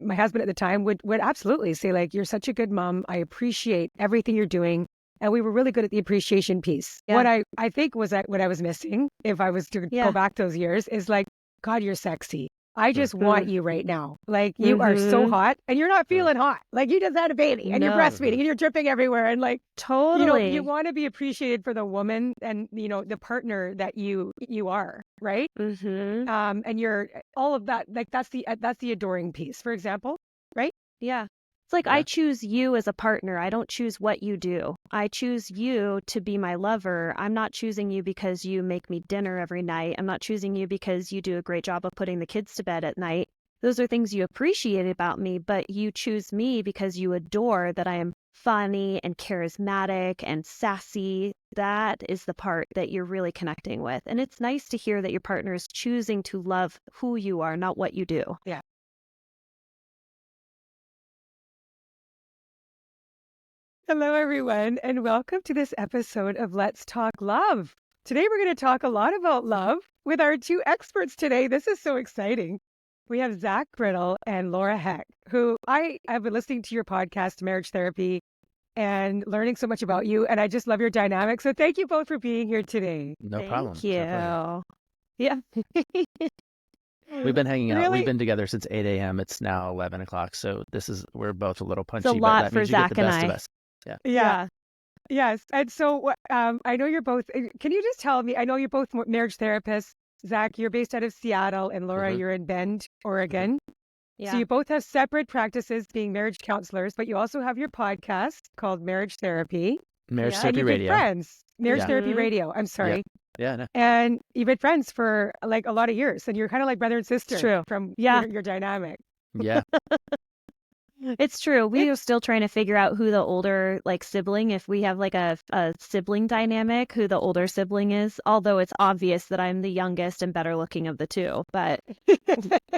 my husband at the time would absolutely say, like, you're such a good mom. I appreciate everything you're doing. And we were really good at the appreciation piece. Yeah. What I think was that what I was missing, if I was to go back those years, is like, God, you're sexy. I just want you right now. Like, you are so hot and you're not feeling hot. Like, you just had a baby and you're breastfeeding and you're dripping everywhere. And like, totally, you want to be appreciated for the woman and, the partner that you are, right? And you're all of that. Like, that's the adoring piece, for example, right? Yeah. It's like, I choose you as a partner. I don't choose what you do. I choose you to be my lover. I'm not choosing you because you make me dinner every night. I'm not choosing you because you do a great job of putting the kids to bed at night. Those are things you appreciate about me, but you choose me because you adore that I am funny and charismatic and sassy. That is the part that you're really connecting with. And it's nice to hear that your partner is choosing to love who you are, not what you do. Yeah. Hello, everyone, and welcome to this episode of Let's Talk Love. Today, we're going to talk a lot about love with our two experts today. This is so exciting. We have Zach Brittle and Laura Heck, who I have been listening to your podcast, Marriage Therapy, and learning so much about you. And I just love your dynamic. So thank you both for being here today. No problem. Thank you. Yeah. We've been hanging out. Really? We've been together since 8 a.m. It's now 11 o'clock. So we're both a little punchy, It's a lot but that for means you Zach get the best and of I. us. Yeah. Yes. And so I know you're both, can you just tell me, I know you're both marriage therapists. Zach, you're based out of Seattle, and Laura, you're in Bend, Oregon. Yeah. So you both have separate practices being marriage counselors, but you also have your podcast called Marriage Therapy. Marriage And Therapy you've been Radio. friends. Marriage Yeah. Therapy Radio. I'm sorry. Yeah, no. And you've been friends for like a lot of years, and you're kind of like brother and sister. True. From Yeah. your dynamic. Yeah. It's true. We are still trying to figure out who the older sibling, if we have like a sibling dynamic, who the older sibling is, although it's obvious that I'm the youngest and better looking of the two. But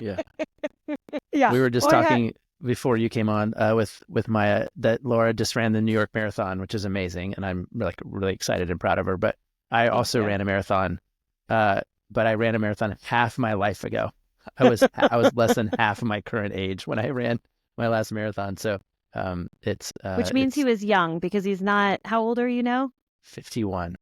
Yeah. Yeah. We were just talking before you came on with Maya that Laura just ran the New York Marathon, which is amazing. And I'm really excited and proud of her. But I also ran a marathon, but I ran a marathon half my life ago. I was less than half of my current age when I ran my last marathon. So which means he was young, because he's not. How old are you now? 51.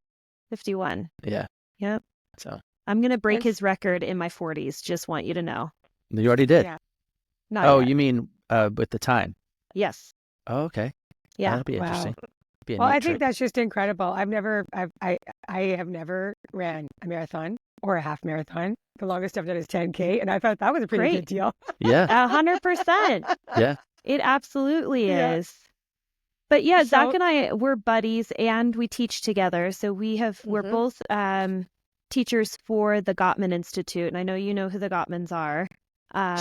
51. Yeah. Yep. So I'm going to break his record in my 40s. Just want you to know. You already did? Yeah. Not yet. You mean with the time? Yes. Oh, okay. Yeah. That'd be interesting. Be a Well, neat I think trick. that's just incredible. I have never ran a marathon or a half marathon. The longest I've done is 10K, and I thought that was a pretty good deal. Yeah. 100%. Yeah. It absolutely Yeah. is. But yeah, So- Zach and I, we're buddies and we teach together. So we're both teachers for the Gottman Institute. And I know you know who the Gottmans are.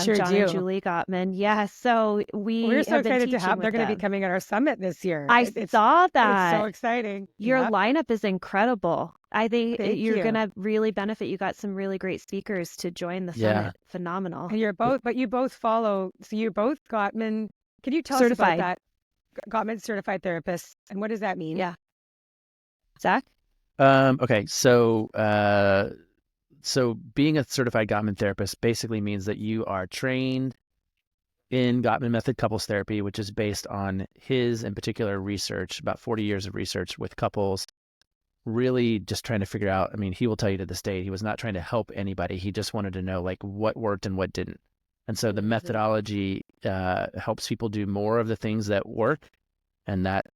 Sure John do. and Julie Gottman. Yeah. So We're so have been excited to teaching have. They're with going to be them. coming at our summit this year. I saw It's that. so exciting. Your Yeah. lineup is incredible. I think Thank you're you. going to really benefit. You got some really great speakers to join the Yeah. summit. Phenomenal. And you both follow. So you're both Gottman. Can you tell Certified. us about that? Gottman certified therapists, and what does that mean? Yeah. Zach? Okay. So being a certified Gottman therapist basically means that you are trained in Gottman method couples therapy, which is based on his in particular research, about 40 years of research with couples, really just trying to figure out. I mean, he will tell you to this day, he was not trying to help anybody. He just wanted to know what worked and what didn't. And so the methodology helps people do more of the things that work. And that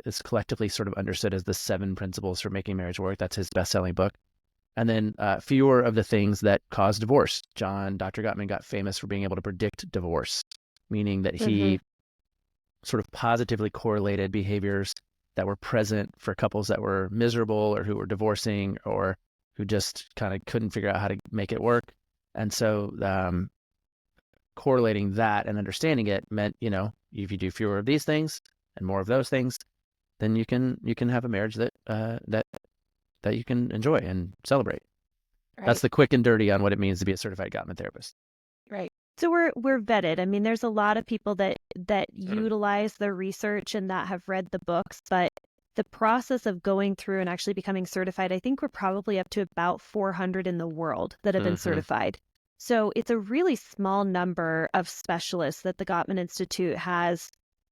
is collectively sort of understood as the 7 principles for making marriage work. That's his best-selling book. And then fewer of the things that cause divorce. Dr. Gottman got famous for being able to predict divorce, meaning that he sort of positively correlated behaviors that were present for couples that were miserable or who were divorcing or who just kind of couldn't figure out how to make it work. And so correlating that and understanding it meant, if you do fewer of these things and more of those things, then you can have a marriage that you can enjoy and celebrate. Right. That's the quick and dirty on what it means to be a certified Gottman therapist. Right. So we're vetted. I mean, there's a lot of people that utilize the research and that have read the books, but the process of going through and actually becoming certified, I think we're probably up to about 400 in the world that have been certified. So it's a really small number of specialists that the Gottman Institute has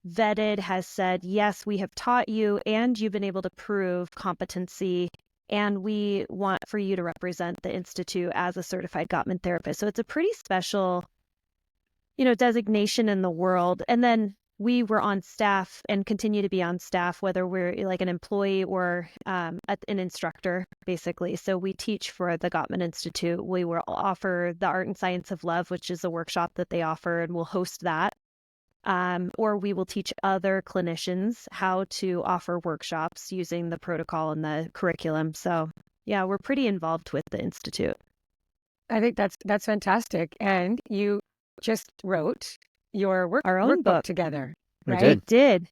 vetted, has said, yes, we have taught you and you've been able to prove competency, and we want for you to represent the Institute as a certified Gottman therapist. So it's a pretty special, designation in the world. And then we were on staff and continue to be on staff, whether we're like an employee or an instructor, basically. So we teach for the Gottman Institute. We will offer the Art and Science of Love, which is a workshop that they offer, and we'll host that. Or we will teach other clinicians how to offer workshops using the protocol and the curriculum. So yeah, we're pretty involved with the Institute. I think that's fantastic. And you just wrote your Our own workbook book together, We right? Did.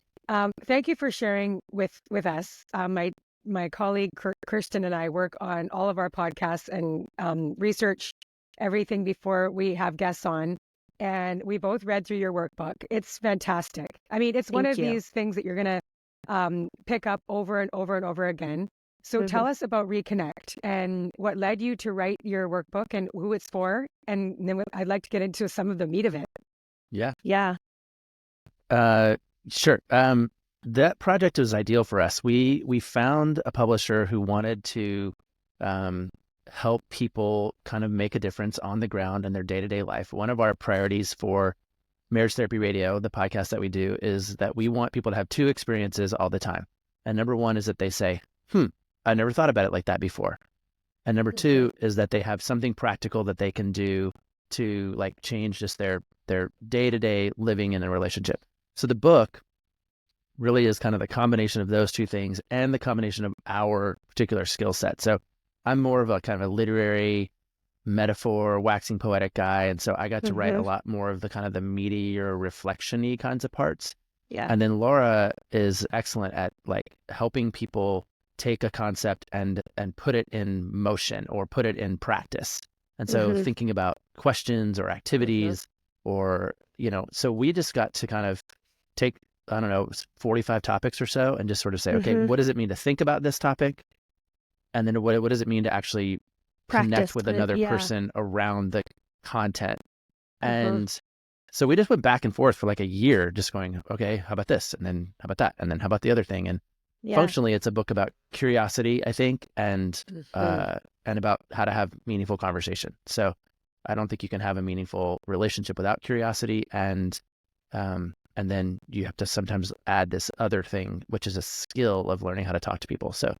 Thank you for sharing with us. My colleague Kirsten and I work on all of our podcasts and research everything before we have guests on. And we both read through your workbook. It's fantastic. I mean, it's one Thank of you. these things that you're going to pick up over and over and over again. So tell us about Reconnect and what led you to write your workbook and who it's for. And then I'd like to get into some of the meat of it. Yeah. Yeah. Sure. That project was ideal for us. We found a publisher who wanted to help people kind of make a difference on the ground in their day-to-day life. One of our priorities for Marriage Therapy Radio, the podcast that we do, is that we want people to have two experiences all the time. And number one is that they say, I never thought about it like that before. And number two is that they have something practical that they can do to like change just their day-to-day living in a relationship. So the book really is kind of the combination of those two things and the combination of our particular skill set. So I'm more of a kind of a literary metaphor, waxing poetic guy. And so I got to write a lot more of the kind of the meaty or reflection-y kinds of parts. Yeah. And then Laura is excellent at like helping people take a concept and put it in motion or put it in practice. And so thinking about questions or activities or, so we just got to kind of take, 45 topics or so and just sort of say, okay, what does it mean to think about this topic? And then what does it mean to actually connect with another person around the content? And so we just went back and forth for like a year, just going, okay, how about this? And then how about that? And then how about the other thing? And functionally, it's a book about curiosity, I think, and about how to have meaningful conversation. So I don't think you can have a meaningful relationship without curiosity. And then you have to sometimes add this other thing, which is a skill of learning how to talk to people. So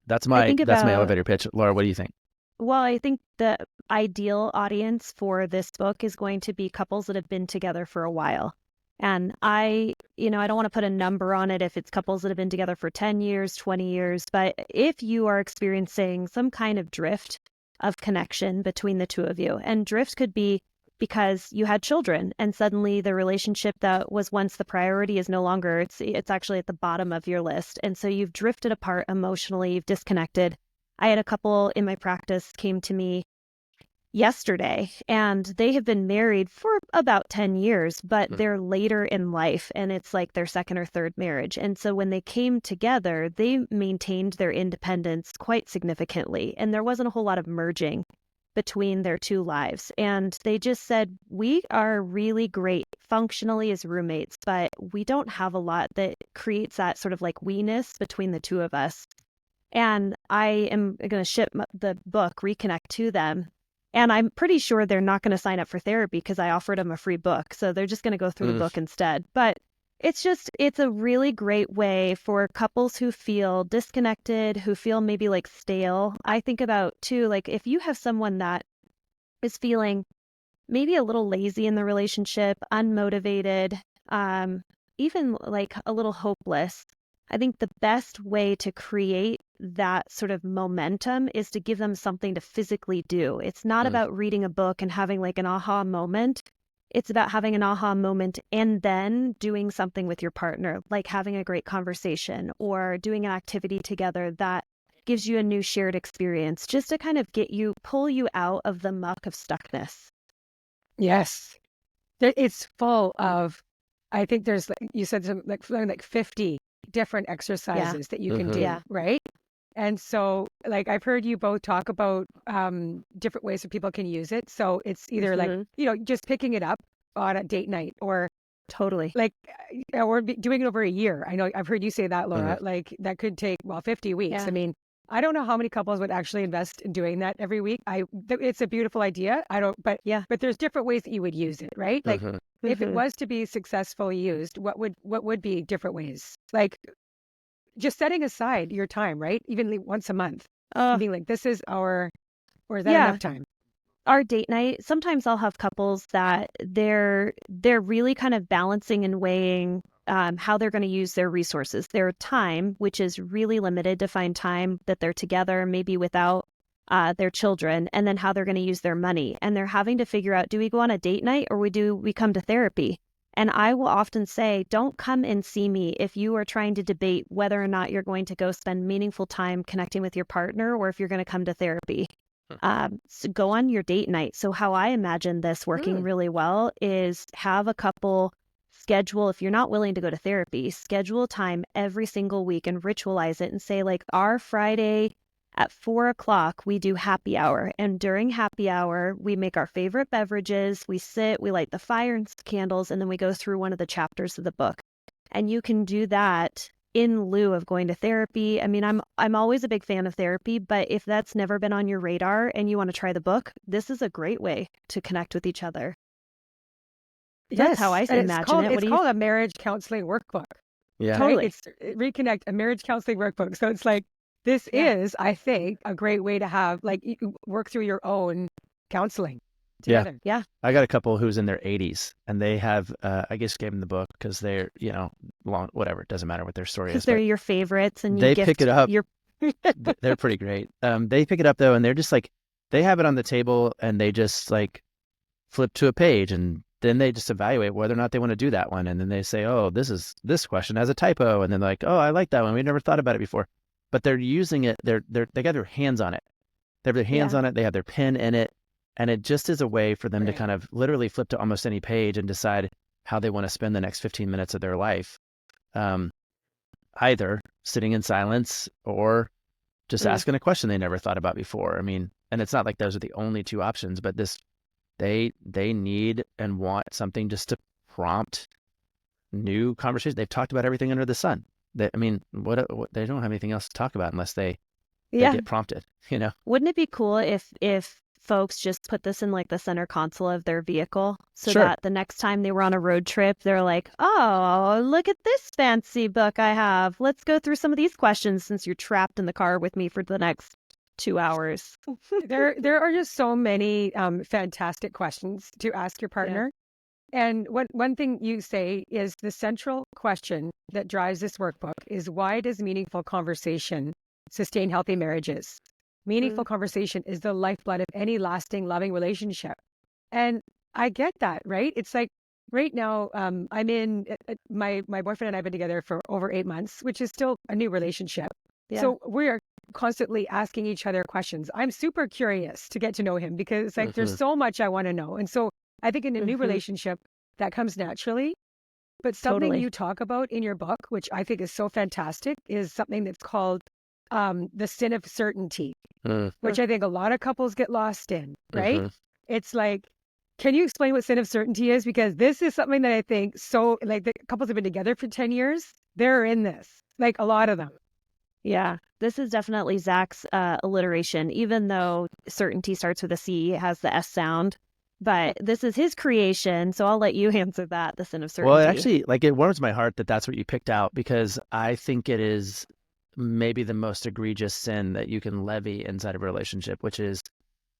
that's my elevator pitch. Laura, what do you think? Well, I think the ideal audience for this book is going to be couples that have been together for a while. And I don't want to put a number on it if it's couples that have been together for 10 years, 20 years, but if you are experiencing some kind of drift of connection between the two of you, and drift could be because you had children and suddenly the relationship that was once the priority is no longer, it's actually at the bottom of your list. And so you've drifted apart emotionally, you've disconnected. I had a couple in my practice came to me yesterday and they have been married for about 10 years, but they're later in life and it's like their second or third marriage. And so when they came together, they maintained their independence quite significantly. And there wasn't a whole lot of merging between their two lives. And they just said, we are really great functionally as roommates, but we don't have a lot that creates that sort of like we-ness between the two of us. And I am going to ship the book Reconnect to them. And I'm pretty sure they're not going to sign up for therapy because I offered them a free book. So they're just going to go through the book instead. But it's a really great way for couples who feel disconnected, who feel maybe like stale. I think about too, like if you have someone that is feeling maybe a little lazy in the relationship, unmotivated, even like a little hopeless, I think the best way to create that sort of momentum is to give them something to physically do. It's not about reading a book and having like an aha moment. It's about having an aha moment and then doing something with your partner, like having a great conversation or doing an activity together that gives you a new shared experience, just to kind of pull you out of the muck of stuckness. Yes. It's full of, I think there's, like you said, like 50 different exercises that you can do, right? And so like I've heard you both talk about different ways that people can use it. So it's either like, just picking it up on a date night, or Totally. like, or doing it over a year. I know I've heard you say that, Laura, Mhm. like that could take, 50 weeks. Yeah. I mean, I don't know how many couples would actually invest in doing that every week. It's a beautiful idea. I don't, but there's different ways that you would use it, right? Like Mhm. if it was to be successfully used, what would be different ways? Like just setting aside your time, right? Even once a month, Uh, being like, this is or is that yeah. enough time? Our date night, sometimes I'll have couples that they're really kind of balancing and weighing how they're going to use their resources, their time, which is really limited to find time that they're together, maybe without their children, and then how they're going to use their money. And they're having to figure out, do we go on a date night or do we come to therapy? And I will often say, don't come and see me if you are trying to debate whether or not you're going to go spend meaningful time connecting with your partner or if you're going to come to therapy. So go on your date night. So how I imagine this working really well is have a couple schedule, if you're not willing to go to therapy, schedule time every single week and ritualize it and say, like, our Friday at 4 o'clock, we do happy hour. And during happy hour, we make our favorite beverages. We sit, we light the fire and candles, and then we go through one of the chapters of the book. And you can do that in lieu of going to therapy. I mean, I'm always a big fan of therapy, but if that's never been on your radar and you want to try the book, this is a great way to connect with each other. That's how I And imagine it. it's called a marriage counseling workbook. Yeah. Right? Totally. It's Reconnect, a marriage counseling workbook. So it's like, this is, I think, a great way to have, like, you can work through your own counseling together. Yeah. I got a couple who's in their 80s, and they have, I just gave them the book because they're, long, whatever. It doesn't matter what their story Because is. they're But your favorites and you they gift pick it up. your They're pretty great. They pick it up, though, and they're just like, they have it on the table, and they just like flip to a page, and then they just evaluate whether or not they want to do that one. And then they say, oh, this question has a typo. And then they're like, oh, I like that one. We never thought about it before. But they're using it. They got their hands on it. They have their hands on it. They have their pen in it. And it just is a way for them to kind of literally flip to almost any page and decide how they want to spend the next 15 minutes of their life. Either sitting in silence or just asking a question they never thought about before. I mean, and it's not like those are the only two options, but they need and want something just to prompt new conversations. They've talked about everything under the sun. What they don't have anything else to talk about unless they get prompted, Wouldn't it be cool if folks just put this in like the center console of their vehicle so Sure. that the next time they were on a road trip, they're like, oh, look at this fancy book I have. Let's go through some of these questions since you're trapped in the car with me for the next 2 hours. There are just so many fantastic questions to ask your partner. And one thing you say is the central question that drives this workbook is, why does meaningful conversation sustain healthy marriages? Meaningful conversation is the lifeblood of any lasting, loving relationship. And I get that, right? It's like right now, I'm in my boyfriend and I have been together for over 8 months, which is still a new relationship. Yeah. So we are constantly asking each other questions. I'm super curious to get to know him because it's like there's so much I want to know. And so I think in a new relationship that comes naturally. But something you talk about in your book, which I think is so fantastic, is something that's called the sin of certainty, which I think a lot of couples get lost in, right? It's like, can you explain what sin of certainty is? Because this is something that I think like the couples have been together for 10 years. They're in this, like a lot of them. Yeah, this is definitely Zach's alliteration, even though certainty starts with a C, it has the S sound. But this is his creation, so I'll let you answer that, the sin of certainty. Well, actually, it warms my heart that that's what you picked out, because I think it is maybe the most egregious sin that you can levy inside of a relationship, which is,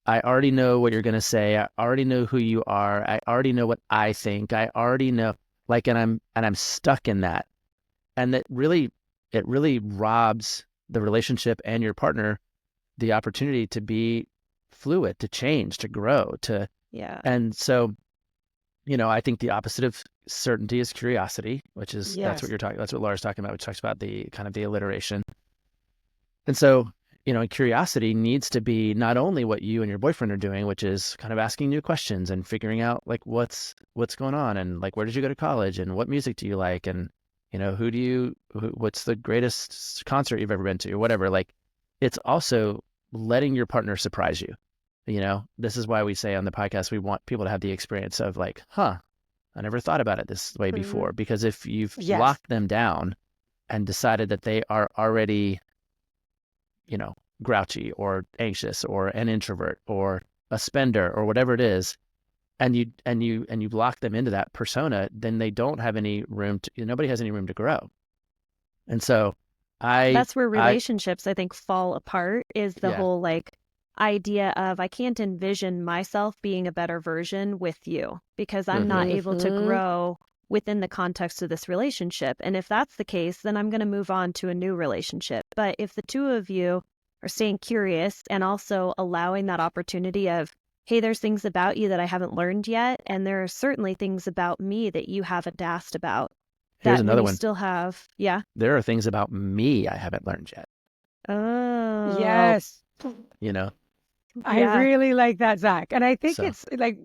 I already know what you're going to say. I already know who you are. I already know what I think. I already know, and I'm stuck in that. And it really robs the relationship and your partner the opportunity to be fluid, to change, to grow, and so, I think the opposite of certainty is curiosity, which is, that's what Laura's talking about, which talks about the kind of the alliteration. And so, curiosity needs to be not only what you and your boyfriend are doing, which is kind of asking new questions and figuring out like what's going on, and like, where did you go to college, and what music do you like, and what's the greatest concert you've ever been to, or whatever. Like, it's also letting your partner surprise you. This is why we say on the podcast, we want people to have the experience of like, I never thought about it this way before. Because if you've locked them down and decided that they are already, grouchy or anxious or an introvert or a spender or whatever it is, and you lock them into that persona, then they don't have any room nobody has any room to grow. And so that's where relationships I think fall apart, is the whole like idea of I can't envision myself being a better version with you because I'm not able to grow within the context of this relationship. And if that's the case, then I'm going to move on to a new relationship. But if the two of you are staying curious and also allowing that opportunity of, hey, there's things about you that I haven't learned yet, and there are certainly things about me that you haven't asked about. Here's another one. Still have, there are things about me I haven't learned yet. Oh, yes. I really like that, Zach. And I think it's like,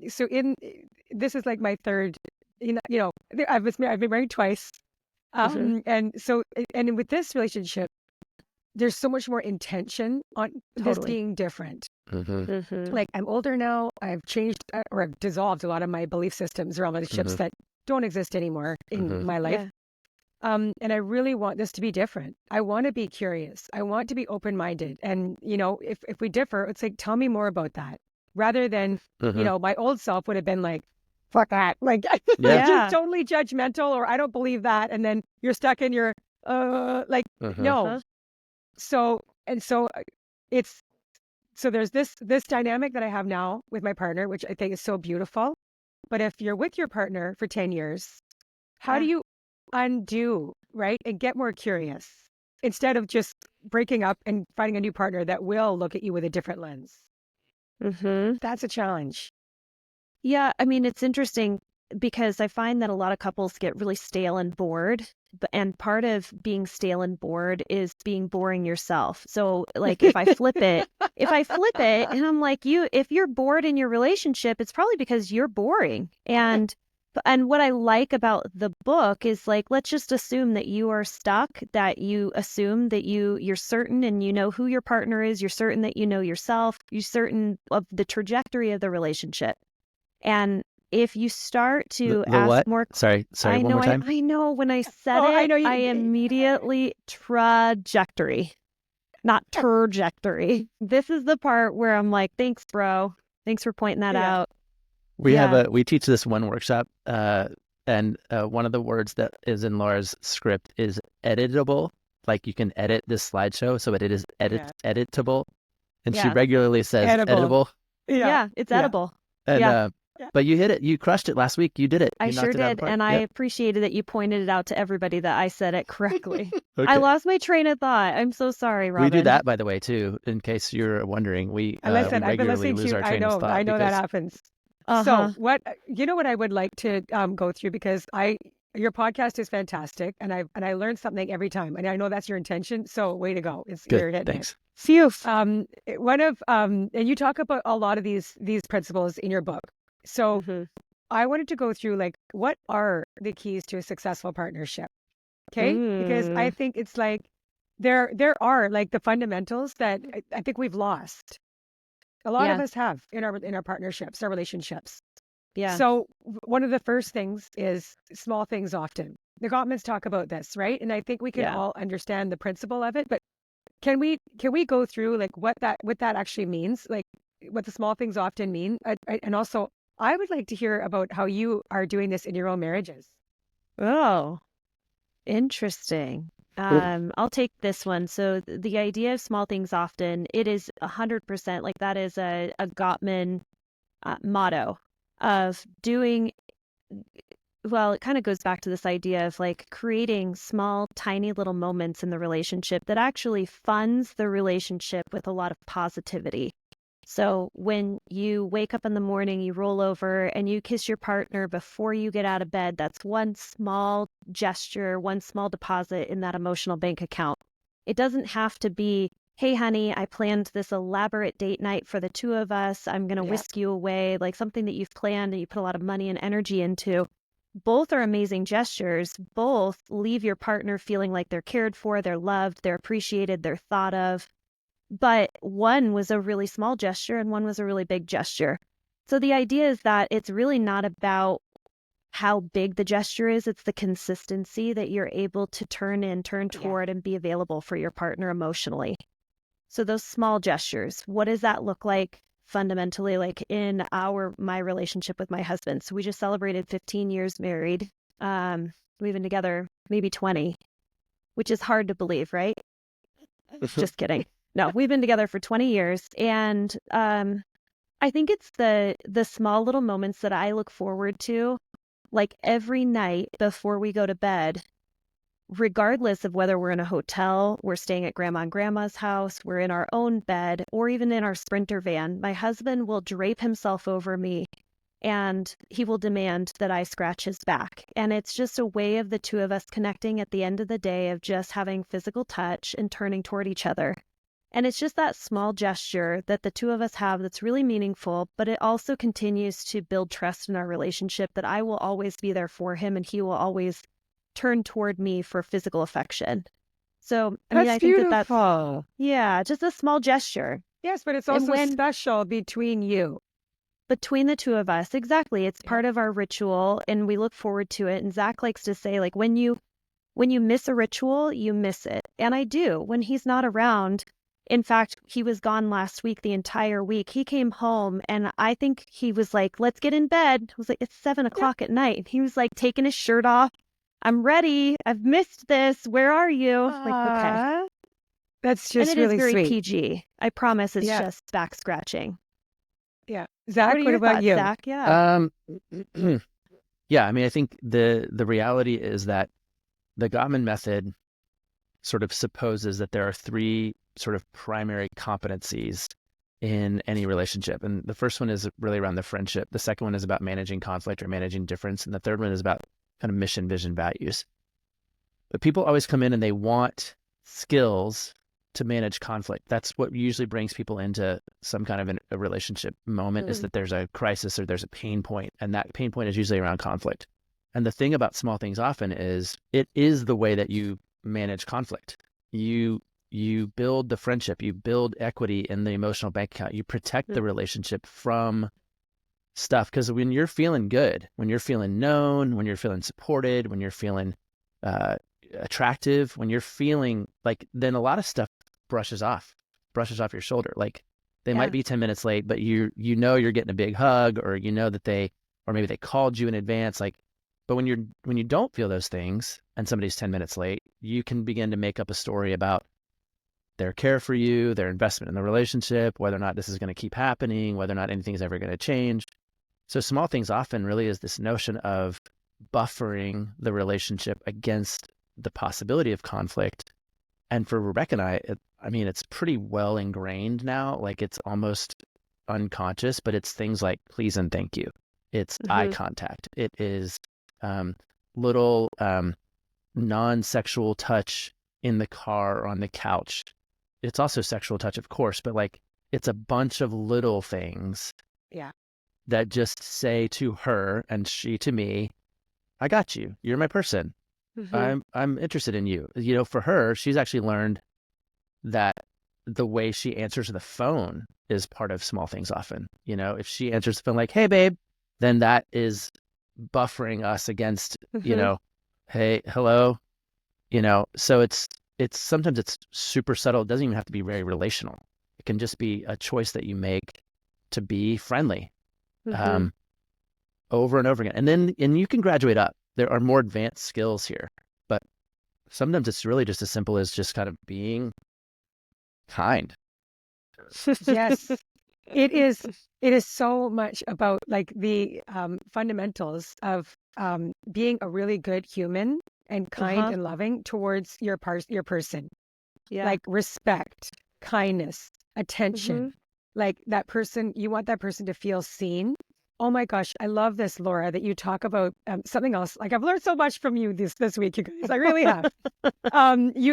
this is like my third, I've been married twice. And so, and with this relationship, there's so much more intention on this being different. Like, I'm older now. I've changed or I've dissolved a lot of my belief systems around relationships that don't exist anymore in my life. And I really want this to be different. I want to be curious. I want to be open-minded. And, if we differ, it's like, tell me more about that. Rather than, my old self would have been like, fuck that. Like, you're totally judgmental, or I don't believe that. And then you're stuck in your, no. So there's this dynamic that I have now with my partner, which I think is so beautiful. But if you're with your partner for 10 years, how do you undo, right? And get more curious instead of just breaking up and finding a new partner that will look at you with a different lens. That's a challenge. Yeah. I mean, it's interesting because I find that a lot of couples get really stale and bored. And part of being stale and bored is being boring yourself. So like if I flip it and I'm like, if you're bored in your relationship, it's probably because you're boring. And what I like about the book is like, let's just assume that you are stuck, that you assume that you're certain and you know who your partner is. You're certain that you know yourself. You're certain of the trajectory of the relationship. And if you start to ask what? more... Sorry, one more time. I know when I said I immediately... Trajectory, not trajectory. This is the part where I'm like, thanks, bro. Thanks for pointing that out. We teach this one workshop, and one of the words that is in Laura's script is editable. Like you can edit this slideshow, so it is editable. And she regularly says editable. Yeah, it's edible. And but you hit it. You crushed it last week. You did it. I sure did. And I appreciated that you pointed it out to everybody that I said it correctly. Okay. I lost my train of thought. I'm so sorry, Robin. We do that, by the way, too, in case you're wondering. We regularly lose our train of thought. I know that happens. So what I would like to go through, because your podcast is fantastic, and I learned something every time, and I know that's your intention. So way to go! It's good. You're hitting Thanks. It. Phew. And you talk about a lot of these principles in your book. So I wanted to go through like, what are the keys to a successful partnership? Okay, because I think it's like there are like the fundamentals that I think we've lost. A lot of us have in our partnerships, our relationships. Yeah. So one of the first things is small things often. The Gottmans talk about this, right? And I think we can all understand the principle of it. But can we go through like what that actually means, like what the small things often mean, and also I would like to hear about how you are doing this in your own marriages. Oh, interesting. I'll take this one. So the idea of small things often, it is 100% like that is a Gottman motto of doing. Well, it kind of goes back to this idea of like creating small, tiny little moments in the relationship that actually funds the relationship with a lot of positivity. So when you wake up in the morning, you roll over and you kiss your partner before you get out of bed, that's one small gesture, one small deposit in that emotional bank account. It doesn't have to be, hey, honey, I planned this elaborate date night for the two of us. I'm going to whisk you away, like something that you've planned and you put a lot of money and energy into. Both are amazing gestures. Both leave your partner feeling like they're cared for, they're loved, they're appreciated, they're thought of. but one was a really small gesture and one was a really big gesture. So the idea is that it's really not about how big the gesture is. It's the consistency that you're able to turn toward, and be available for your partner emotionally. So those small gestures, what does that look like fundamentally, like in my relationship with my husband? So we just celebrated 15 years married. We've been together maybe 20, which is hard to believe, right? Just kidding. No, we've been together for 20 years. And I think it's the small little moments that I look forward to, like every night before we go to bed, regardless of whether we're in a hotel, we're staying at grandma and grandma's house, we're in our own bed, or even in our Sprinter van, my husband will drape himself over me and he will demand that I scratch his back. And it's just a way of the two of us connecting at the end of the day, of just having physical touch and turning toward each other. And it's just that small gesture that the two of us have that's really meaningful, but it also continues to build trust in our relationship, that I will always be there for him and he will always turn toward me for physical affection. So, I think beautiful. Yeah, just a small gesture. Yes, but it's also special between you. Between the two of us, exactly. It's part of our ritual and we look forward to it. And Zach likes to say, like, when you miss a ritual, you miss it. And I do. When he's not around, in fact, he was gone last week, the entire week. He came home and I think he was like, let's get in bed. I was like, it's 7:00 at night. And he was like taking his shirt off. I'm ready. I've missed this. Where are you? Like, okay. That's just really sweet. And it is very PG. I promise it's just back scratching. Yeah. Zach, what about you? Zach? Yeah. Yeah, I think the reality is that the Gottman method sort of supposes that there are three sort of primary competencies in any relationship. And the first one is really around the friendship. The second one is about managing conflict or managing difference. And the third one is about kind of mission, vision, values. But people always come in and they want skills to manage conflict. That's what usually brings people into some kind of a relationship moment, is that there's a crisis or there's a pain point. And that pain point is usually around conflict. And the thing about small things often is it is the way that you manage conflict. You build the friendship, you build equity in the emotional bank account, you protect the relationship from stuff. Because when you're feeling good, when you're feeling known, when you're feeling supported, when you're feeling attractive, when you're feeling like, then a lot of stuff brushes off your shoulder. Like they might be 10 minutes late, but you know you're getting a big hug, or you know that maybe they called you in advance. Like, but when you don't feel those things and somebody's 10 minutes late, you can begin to make up a story about their care for you, their investment in the relationship, whether or not this is going to keep happening, whether or not anything's ever going to change. So small things often really is this notion of buffering the relationship against the possibility of conflict. And for Rebecca and I, it's pretty well ingrained now. Like it's almost unconscious, but it's things like please and thank you. It's eye contact. It is little non-sexual touch in the car or on the couch. It's also sexual touch, of course, but like it's a bunch of little things that just say to her and she to me, I got you. You're my person. I'm interested in you. For her, she's actually learned that the way she answers the phone is part of small things often. If she answers the phone like, hey, babe, then that is buffering us against, hey, hello, so it's sometimes it's super subtle. It doesn't even have to be very relational. It can just be a choice that you make to be friendly over and over again. And you can graduate up. There are more advanced skills here, but sometimes it's really just as simple as just kind of being kind. Yes, it is. It is so much about like the fundamentals of being a really good human and kind and loving towards your person. Yeah. Like respect, kindness, attention. Like that person, you want that person to feel seen. Oh my gosh, I love this, Laura, that you talk about something else. Like I've learned so much from you this week, you guys. I really have.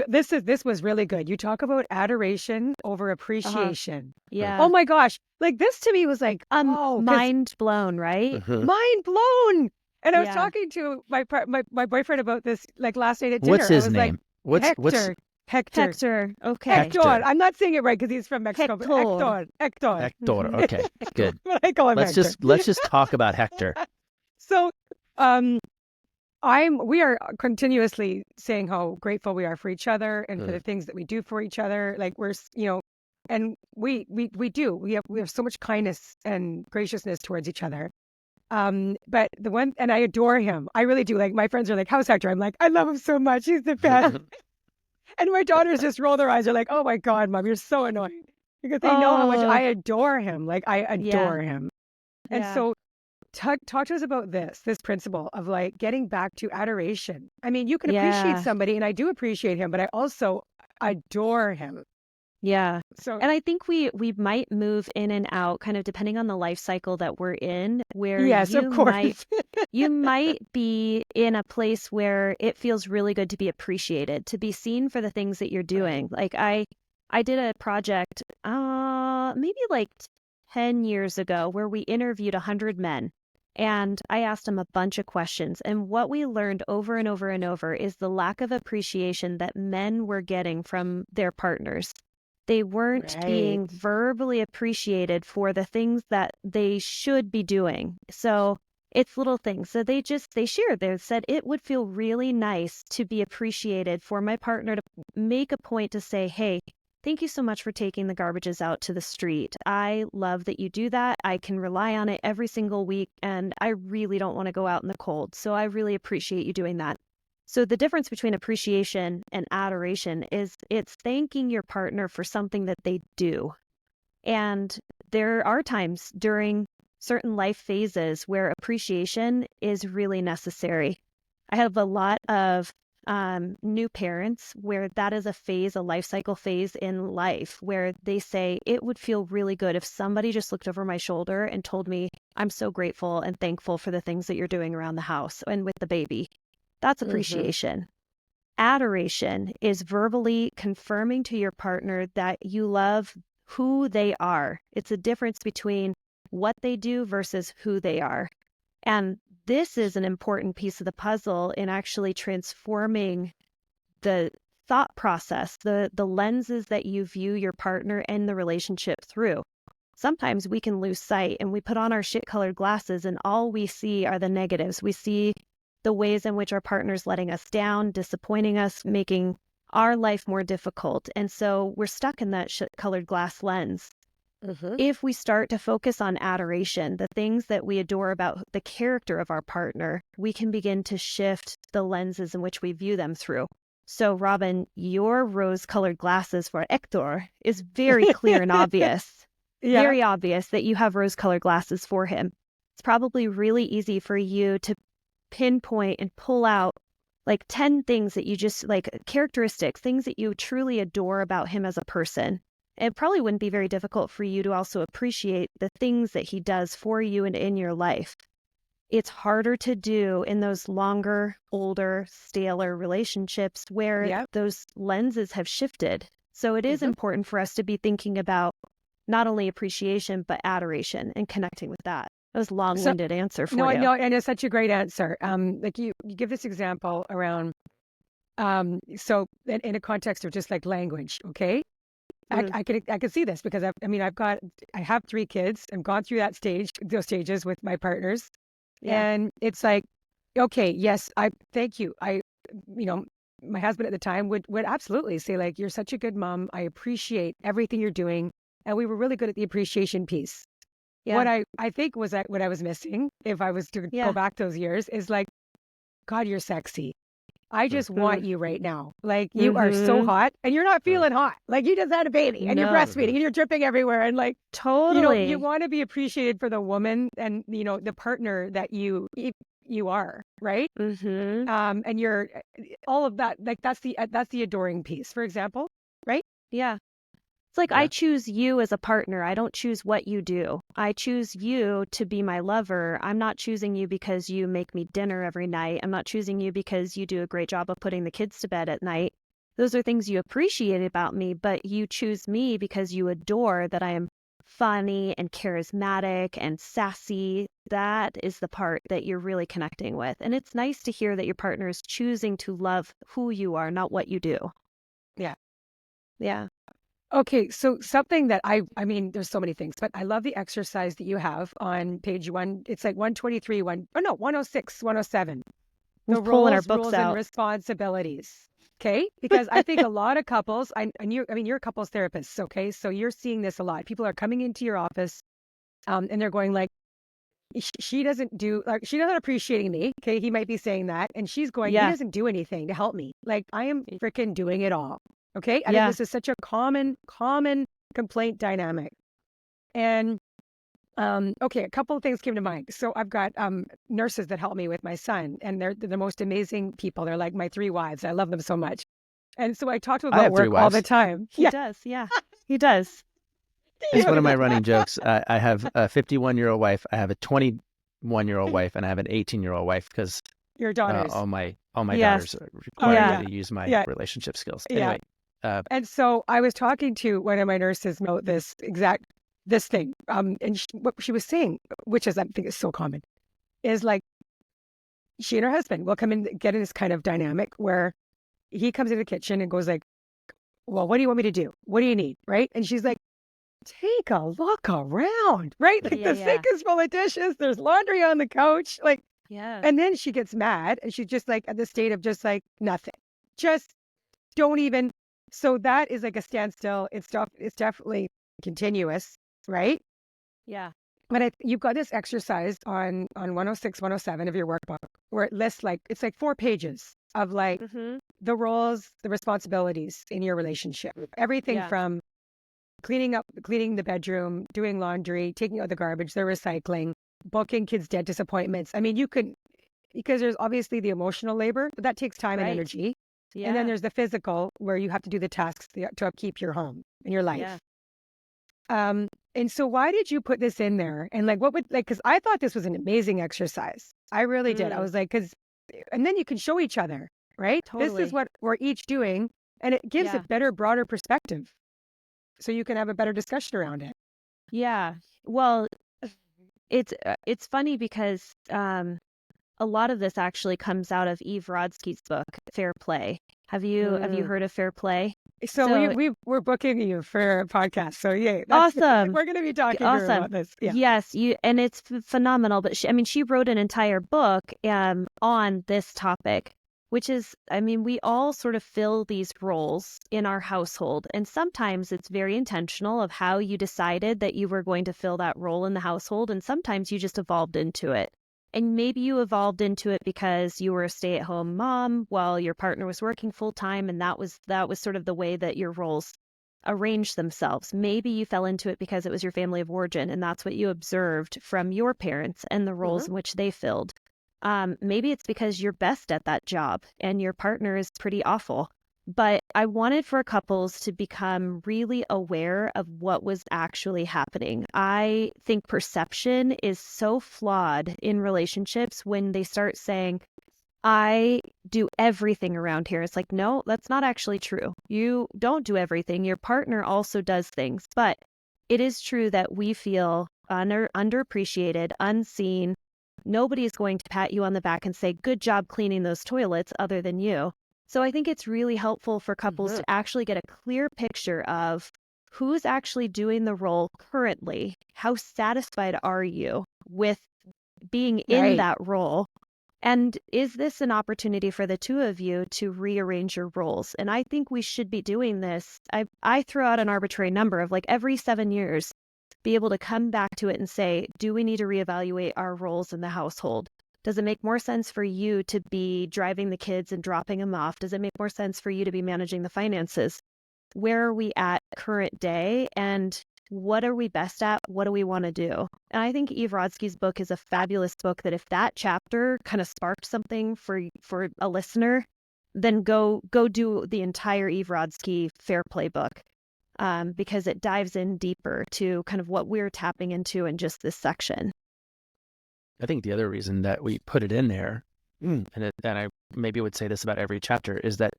This was really good. You talk about adoration over appreciation. Yeah. Oh my gosh, like this to me was like mind blown, right? Mind blown. And I was talking to my boyfriend about this like last night at dinner. What's his name? Like, Hector. Hector. Hector. Okay. Hector. Hector. I'm not saying it right because he's from Mexico. But Hector. Hector. Hector. Okay, good. But I call him Hector. Let's just talk about Hector. So, we are continuously saying how grateful we are for each other and for the things that we do for each other. Like and we do. We have so much kindness and graciousness towards each other. But and I adore him. I really do. Like, my friends are like, "How's Hector?" I'm like, "I love him so much. He's the best." And my daughters just roll their eyes. They're like, "Oh my God, Mom, you're so annoying," because they know how much I adore him. Like, I adore him. And so talk to us about this principle of like getting back to adoration. I mean, you can appreciate somebody, and I do appreciate him, but I also adore him. Yeah. So, And I think we might move in and out kind of depending on the life cycle that we're in, where yes, of course. you might be in a place where it feels really good to be appreciated, to be seen for the things that you're doing. Like I did a project maybe like 10 years ago where we interviewed 100 men. And I asked them a bunch of questions. And what we learned over and over and over is the lack of appreciation that men were getting from their partners. They weren't being verbally appreciated for the things that they should be doing. So it's little things. So they shared, they said, it would feel really nice to be appreciated for my partner to make a point to say, "Hey, thank you so much for taking the garbages out to the street. I love that you do that. I can rely on it every single week, and I really don't want to go out in the cold. So I really appreciate you doing that." So the difference between appreciation and adoration is it's thanking your partner for something that they do. And there are times during certain life phases where appreciation is really necessary. I have a lot of new parents where that is a life cycle phase in life where they say it would feel really good if somebody just looked over my shoulder and told me, "I'm so grateful and thankful for the things that you're doing around the house and with the baby." That's appreciation. Adoration is verbally confirming to your partner that you love who they are. It's a difference between what they do versus who they are. And this is an important piece of the puzzle in actually transforming the thought process, the lenses that you view your partner and the relationship through. Sometimes we can lose sight and we put on our shit-colored glasses and all we see are the negatives. We see the ways in which our partner's letting us down, disappointing us, making our life more difficult. And so we're stuck in that shit-colored glass lens. If we start to focus on adoration, the things that we adore about the character of our partner, we can begin to shift the lenses in which we view them through. So, Robin, your rose-colored glasses for Hector is very clear and obvious. Very obvious that you have rose-colored glasses for him. It's probably really easy for you to pinpoint and pull out like 10 things that you just like, characteristics, things that you truly adore about him as a person. It probably wouldn't be very difficult for you to also appreciate the things that he does for you and in your life. It's harder to do in those longer, older, staler relationships where those lenses have shifted. So it is important for us to be thinking about not only appreciation, but adoration and connecting with that. That was a long-winded answer for you. No, and it's such a great answer. Like you give this example around, so in a context of just like language, okay? I can see this because I have 3 kids and gone through those stages with my partners. And it's like, okay, yes, I thank you. My husband at the time would absolutely say like, "You're such a good mom. I appreciate everything you're doing." And we were really good at the appreciation piece. What I think was that what I was missing, if I was to go back those years, is like, "God, you're sexy. I just want you right now. Like, you are so hot and you're not feeling hot. Like, you just had a baby and you're breastfeeding and you're dripping everywhere." And like, totally, you want to be appreciated for the woman and, the partner that you are, right? And you're all of that. Like, that's the adoring piece, for example, right? Yeah. It's like I choose you as a partner. I don't choose what you do. I choose you to be my lover. I'm not choosing you because you make me dinner every night. I'm not choosing you because you do a great job of putting the kids to bed at night. Those are things you appreciate about me, but you choose me because you adore that I am funny and charismatic and sassy. That is the part that you're really connecting with. And it's nice to hear that your partner is choosing to love who you are, not what you do. Yeah. Yeah. Okay, so something that I mean, there's so many things, but I love the exercise that you have on page one. It's like 123, 106, 107. We're The pulling our roles, books rules, and out. responsibilities. Okay, because I think a lot of couples, I mean, you're a couples therapist, okay? So you're seeing this a lot. People are coming into your office, and they're going like, she doesn't do, like, she's not appreciating me. Okay, he might be saying that, and she's going, he Yeah. doesn't do anything to help me. Like, I am freaking doing it all. Okay, I think Yeah. this is such a common complaint dynamic. And okay, a couple of things came to mind. So I've got nurses that help me with my son, and they're the most amazing people. They're like my three wives. I love them so much. And so I talk to them I about have three work all the wives. time. He does. Yeah. He does. It's one of my running jokes. I have a 51-year-old wife. I have a 21-year-old wife, and I have an 18-year-old wife because Your daughters. all my Yes. daughters require Yeah. me to use my Yeah. relationship skills. Yeah. Anyway, And so I was talking to one of my nurses about this thing. And what she was saying, which is, I think is so common, is like she and her husband will come in, get in this kind of dynamic where he comes into the kitchen and goes like, well, what do you want me to do? What do you need? Right. And she's like, take a look around, right? Like Yeah, the sink is full of dishes. There's laundry on the couch. Like, Yeah. and then she gets mad and she's just like at the state of just like nothing. Just don't even. So that is like a standstill. It's definitely continuous, right? Yeah. But you've got this exercise on 106, 107 of your workbook where it lists like, it's like 4 pages of like Mm-hmm. the roles, the responsibilities in your relationship. Everything Yeah. from cleaning the bedroom, doing laundry, taking out the garbage, the recycling, booking kids' dentist appointments. I mean, you could, because there's obviously the emotional labor, but that takes time and Right. energy. Yeah. And then there's the physical where you have to do the tasks to upkeep your home and your life. Yeah. And so why did you put this in there? And like, what would, like, because I thought this was an amazing exercise. I really did. I was like, and then you can show each other, right? This Totally. is what we're each doing. And it gives a Yeah. better, broader perspective. So you can have a better discussion around it. Yeah. Well, it's funny because a lot of this actually comes out of Eve Rodsky's book, Fair Play. Have you heard of Fair Play? So we're booking you for a podcast. So yay. Awesome. We're going to be talking to her about this. Yeah. Yes, and it's phenomenal. But she wrote an entire book on this topic, which is, I mean, we all sort of fill these roles in our household. And sometimes it's very intentional of how you decided that you were going to fill that role in the household. And sometimes you just evolved into it. And maybe you evolved into it because you were a stay-at-home mom while your partner was working full-time, and that was sort of the way that your roles arranged themselves. Maybe you fell into it because it was your family of origin, and that's what you observed from your parents and the roles in which they filled. Maybe it's because you're best at that job and your partner is pretty awful. But I wanted for couples to become really aware of what was actually happening. I think perception is so flawed in relationships when they start saying, I do everything around here. It's like, no, that's not actually true. You don't do everything. Your partner also does things. But it is true that we feel underappreciated, unseen. Nobody is going to pat you on the back and say, good job cleaning those toilets other than you. So I think it's really helpful for couples to actually get a clear picture of who's actually doing the role currently. How satisfied are you with being in that role? And is this an opportunity for the two of you to rearrange your roles? And I think we should be doing this. I throw out an arbitrary number of like every 7 years, be able to come back to it and say, do we need to reevaluate our roles in the household? Does it make more sense for you to be driving the kids and dropping them off? Does it make more sense for you to be managing the finances? Where are we at current day? And what are we best at? What do we want to do? And I think Eve Rodsky's book is a fabulous book that if that chapter kind of sparked something for a listener, then go do the entire Eve Rodsky Fair Play book, because it dives in deeper to kind of what we're tapping into in just this section. I think the other reason that we put it in there, and I maybe would say this about every chapter, is that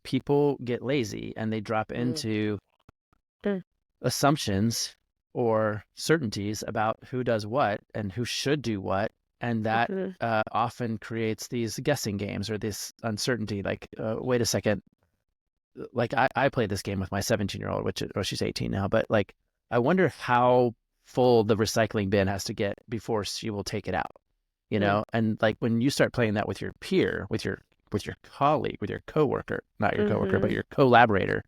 people get lazy and they drop into assumptions or certainties about who does what and who should do what. And that often creates these guessing games or this uncertainty, like, wait a second, like I play this game with my 17-year-old, or she's 18 now, but like, I wonder how full the recycling bin has to get before she will take it out, And like when you start playing that with your peer, with your colleague, with your coworker, not your coworker, but your collaborator,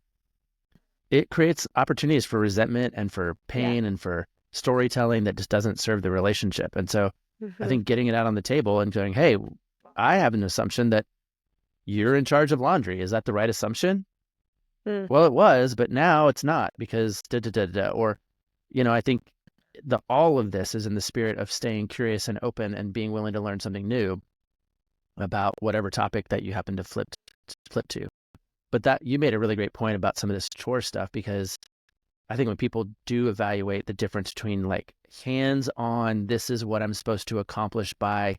it creates opportunities for resentment and for pain and for storytelling that just doesn't serve the relationship. And so I think getting it out on the table and going, hey, I have an assumption that you're in charge of laundry. Is that the right assumption? Well, it was, but now it's not because Or, I think all of this is in the spirit of staying curious and open and being willing to learn something new about whatever topic that you happen to flip to. But that you made a really great point about some of this chore stuff, because I think when people do evaluate the difference between like hands-on, this is what I'm supposed to accomplish by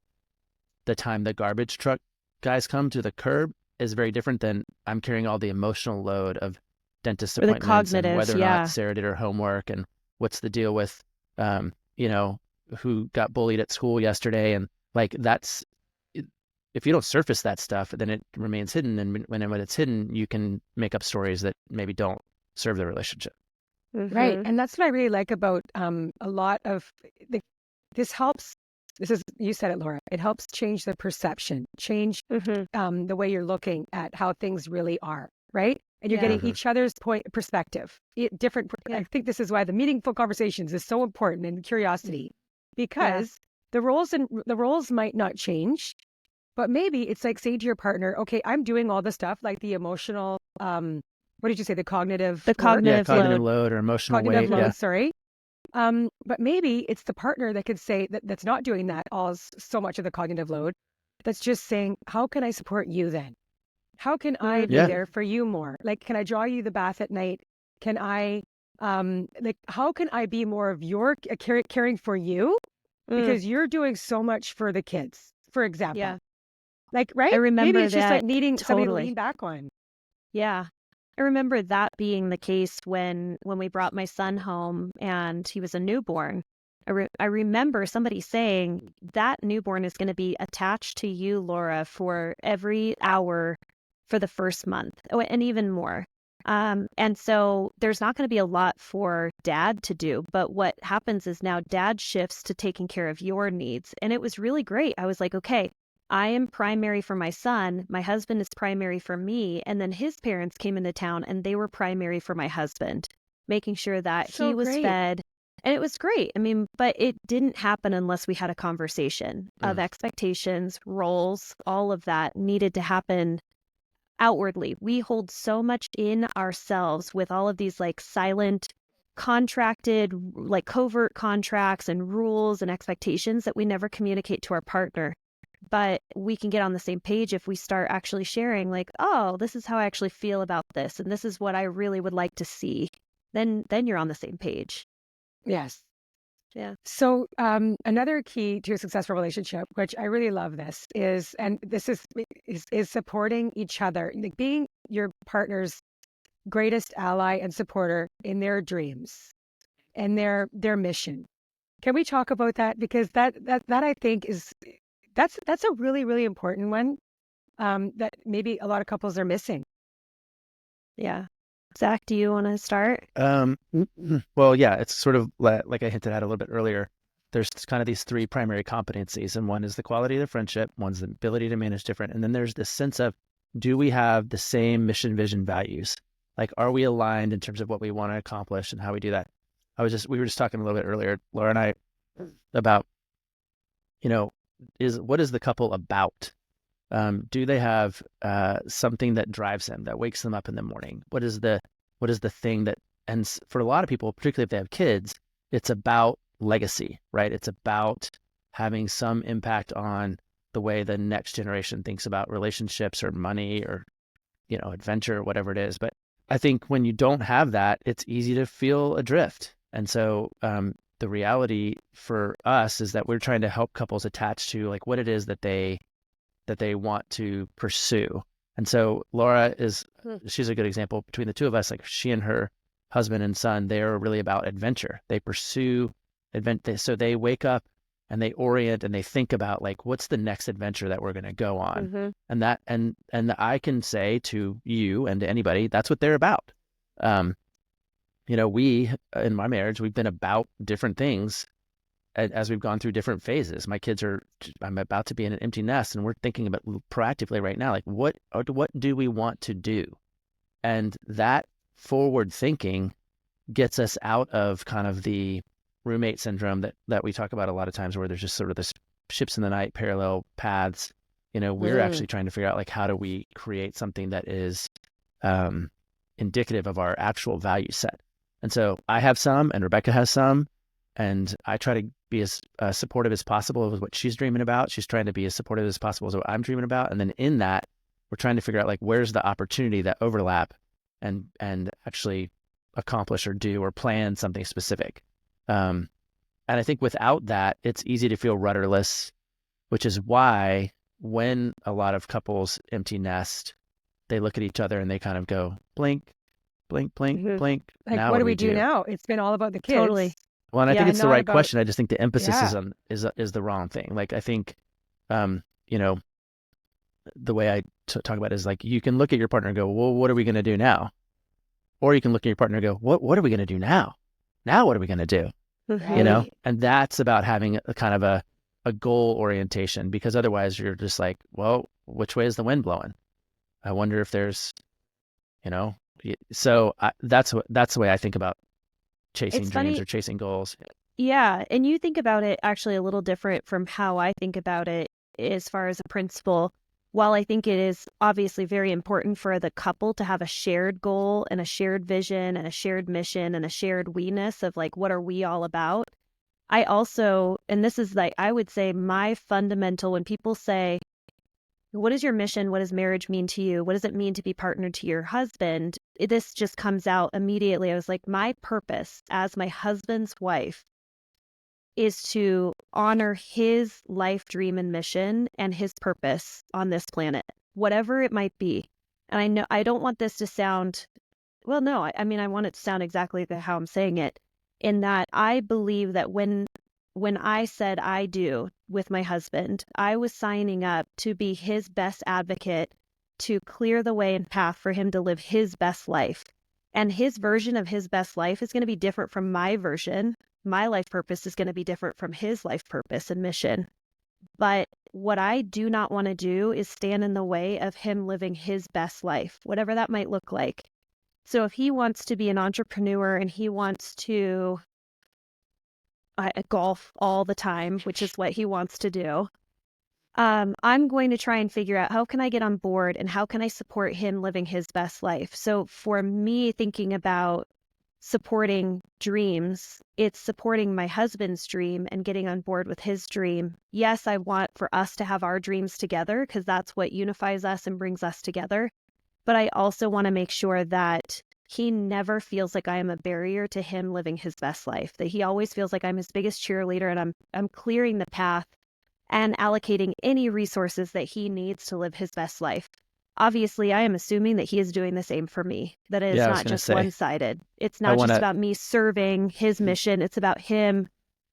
the time the garbage truck guys come to the curb, is very different than I'm carrying all the emotional load of dentist appointments and whether or not Sarah did her homework and what's the deal with, who got bullied at school yesterday. And like, if you don't surface that stuff, then it remains hidden. And when it's hidden, you can make up stories that maybe don't serve the relationship. Right. And that's what I really like about a lot of this helps. You said it, Laura. It helps change the perception, change the way you're looking at how things really are, right? And you're getting each other's perspective. I think this is why the meaningful conversations is so important, and curiosity, because the roles might not change, but maybe it's like saying to your partner, okay, I'm doing all the stuff like the emotional, what did you say? The cognitive load or emotional weight. Load, sorry. But maybe it's the partner that could say that's not doing that so much of the cognitive load. That's just saying, how can I support you then? How can I be there for you more? Like, can I draw you the bath at night? Can I, how can I be more of your caring for you? Because you're doing so much for the kids, for example. Yeah. Like, right? I remember maybe it's just like needing somebody to lean back on. Yeah. I remember that being the case when we brought my son home and he was a newborn. I remember somebody saying that newborn is going to be attached to you, Laura, for every hour for the first month, and even more. And so there's not going to be a lot for dad to do, but what happens is now dad shifts to taking care of your needs. And it was really great. I was like, okay, I am primary for my son. My husband is primary for me. And then his parents came into town and they were primary for my husband, making sure that he was fed. And it was great. I mean, but it didn't happen unless we had a conversation of expectations, roles, all of that needed to happen outwardly. We hold so much in ourselves with all of these like silent, contracted, like covert contracts and rules and expectations that we never communicate to our partner. But we can get on the same page if we start actually sharing like, oh, this is how I actually feel about this. And this is what I really would like to see. Then you're on the same page. Yes. Yeah. So another key to a successful relationship, which I really love this is supporting each other, like being your partner's greatest ally and supporter in their dreams and their mission. Can we talk about that? Because that I think that's a really, really important one that maybe a lot of couples are missing. Yeah. Zach, do you want to start? Well, yeah, it's sort of like I hinted at a little bit earlier. There's kind of these three primary competencies, and one is the quality of the friendship, one's the ability to manage different, and then there's this sense of, do we have the same mission, vision, values? Like, are we aligned in terms of what we want to accomplish and how we do that? We were just talking a little bit earlier, Laura and I, about, what is the couple about? Do they have something that drives them, that wakes them up in the morning? What is the thing that, and for a lot of people, particularly if they have kids, it's about legacy, right? It's about having some impact on the way the next generation thinks about relationships or money or, adventure or whatever it is. But I think when you don't have that, it's easy to feel adrift. And so the reality for us is that we're trying to help couples attach to like what it is that they want to pursue. And so Laura she's a good example between the two of us. Like, she and her husband and son, they are really about adventure. They pursue adventure. So they wake up and they orient and they think about like, what's the next adventure that we're going to go on? Mm-hmm. And that, and I can say to you and to anybody, that's what they're about. We, in my marriage, we've been about different things as we've gone through different phases. I'm about to be in an empty nest, and we're thinking about proactively right now, like what do we want to do? And that forward thinking gets us out of kind of the roommate syndrome that we talk about a lot of times, where there's just sort of this ships in the night, parallel paths. We're actually trying to figure out like, how do we create something that is indicative of our actual value set? And so I have some, and Rebecca has some, and I try to be as supportive as possible of what she's dreaming about. She's trying to be as supportive as possible as what I'm dreaming about. And then in that, we're trying to figure out like, where's the opportunity, that overlap, and actually accomplish or do or plan something specific. And I think without that, it's easy to feel rudderless, which is why when a lot of couples empty nest, they look at each other and they kind of go blink, blink, blink, blink. Like, now what do we do now? It's been all about the kids. Totally. Well, and I think it's the not right about- question. I just think the emphasis Yeah. is the wrong thing. Like, I think, the way I talk about it is like, you can look at your partner and go, well, what are we going to do now? Or you can look at your partner and go, what are we going to do now? Now, what are we going to do? Mm-hmm. And that's about having a kind of a goal orientation, because otherwise you're just like, well, which way is the wind blowing? I wonder if there's, so that's the way I think about chasing It's dreams funny. or chasing goals. Yeah. And you think about it actually a little different from how I think about it as far as a principle. While I think it is obviously very important for the couple to have a shared goal and a shared vision and a shared mission and a shared we-ness of like, what are we all about? I also, and this is like, I would say my fundamental, when people say, what is your mission? What does marriage mean to you? What does it mean to be partnered to your husband? This just comes out immediately. I was like, my purpose as my husband's wife is to honor his life dream and mission and his purpose on this planet, whatever it might be. And I know I don't want this to sound, well, no, I mean, I want it to sound exactly how I'm saying it, in that I believe that when I said I do with my husband, I was signing up to be his best advocate, to clear the way and path for him to live his best life. And his version of his best life is going to be different from my version. My life purpose is going to be different from his life purpose and mission. But what I do not want to do is stand in the way of him living his best life, whatever that might look like. So if he wants to be an entrepreneur and he wants to golf all the time, which is what he wants to do, I'm going to try and figure out how can I get on board and how can I support him living his best life. So for me, thinking about supporting dreams, it's supporting my husband's dream and getting on board with his dream. Yes, I want for us to have our dreams together because that's what unifies us and brings us together. But I also want to make sure that he never feels like I am a barrier to him living his best life, that he always feels like I'm his biggest cheerleader and I'm clearing the path and allocating any resources that he needs to live his best life. Obviously, I am assuming that he is doing the same for me, that it is not just one-sided. It's not just about me serving his mission. It's about him